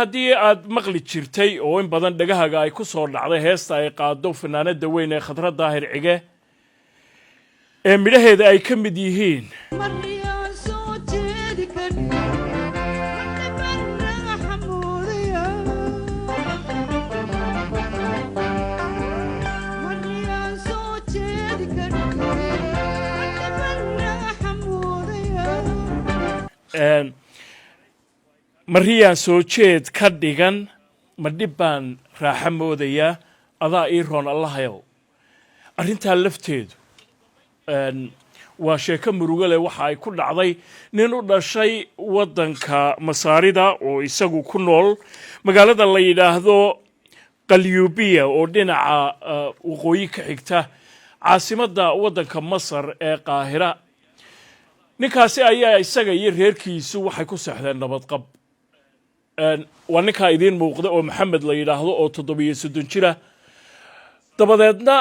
haddii aad maqli jirtay oo in badan dhagahaga ay ku soo dhacday heesta ay qaado fanaanada weyn ee Khadra Daahir Cige ee midhaheeda ay ka mid yihiin mariyaan soo jeed ka dhigan ma dhibaan raaxa moodaya adaa ii roon allahayow arrintaa lafteedu waa sheeko murugo leh waxa ay ku dhacday nin u dhashay waddanka Masaarida oo isagu ku nool magaalada la yidhaahdo Qalyubiya oo dhinaca waqooyi ka xigta caasimadda waddanka Masar ee Qaahira ninkaasi ayaa isaga iyo reerkiisu waxay ku saxdeen nabad qab waa ninka idin muuqda oo Maxamed la yiraahdo oo 37 jira dabadeedna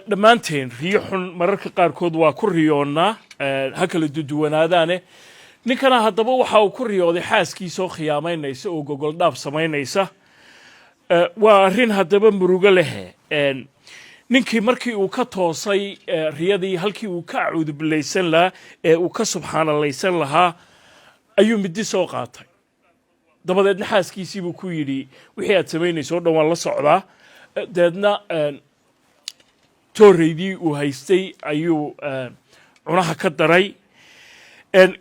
dhamaanteen riyo xun mararka qaar kood waa ku riyoona ha kala duduwanaadaane ninkana hadaba waxa uu ku riyooday xaaskiisa oo khiyaameynaysa oo gogol dhaaf sameynaysa waa arrin hadaba murugo leh ninkii markii uu ka toosay riyadii halkii uu ka cudublaysan lahaa ee uu ka subxaanalaysan lahaa ayuu mid soo qaatay dabadeedna xaaskiisii buu ku yiri wixii aad sameynayso dhan waan la socdaa deedna tooreydii uu haystay ayuu cunaha ka daray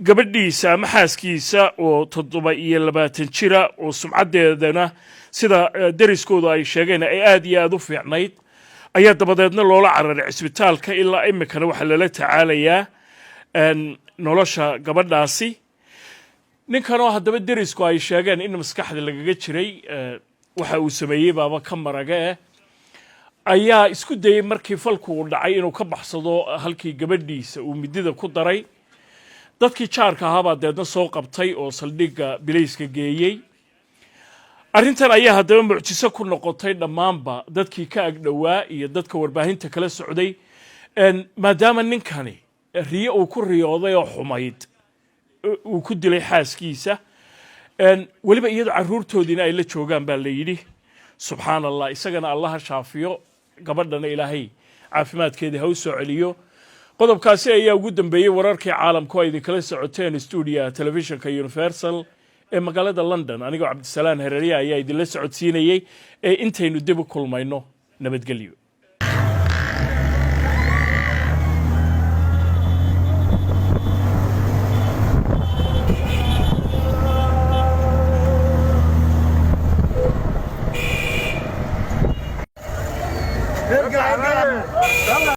gabadhiisa ama xaaskiisa oo 27 jira oo sumcadeedana sida dariskooda ay sheegeen ay aad iyo aad u fiicnayd ayaa dabadeedna loola cararay isbitaalka ilaa imikana waxa lala tacaalayaa nolosha gabadhaasi ninkanoo haddaba derisku ay sheegeen in maskaxda lagaga jiray waxa uu sameeyay baaba ka maraga ayaa isku dayay markii falku uu dhacay inuu ka baxsado halkii gabadhiisa uu midida ku daray dadkii jaarka ahaa deedna soo qabtay oo saldhigga bilayska geeyay arrintan ayaa haddaba mucjiso ku noqotay dhammaanba dadkii ka agdhowaa iyo dadka warbaahinta kala socday maadaama ninkani riyo uu ku riyooday oo xumayd uu ku dilay xaaskiisa waliba iyadoo caruurtoodiina ay la joogaan baa la yidhi subxaan allah isagana allaha shaafiyo gabadhana ilaahay caafimaadkeeda ha u soo celiyo qodobkaasi ayaa ugu dambeeyay wararkii caalamku ay idinkala socoteen stuudiyaha telefishinka Universal ee magaalada London anigoo Cabdisalaan Hareeriye ayaa idinla socodsiinayay intaynu dib u kulmayno nabadgelyo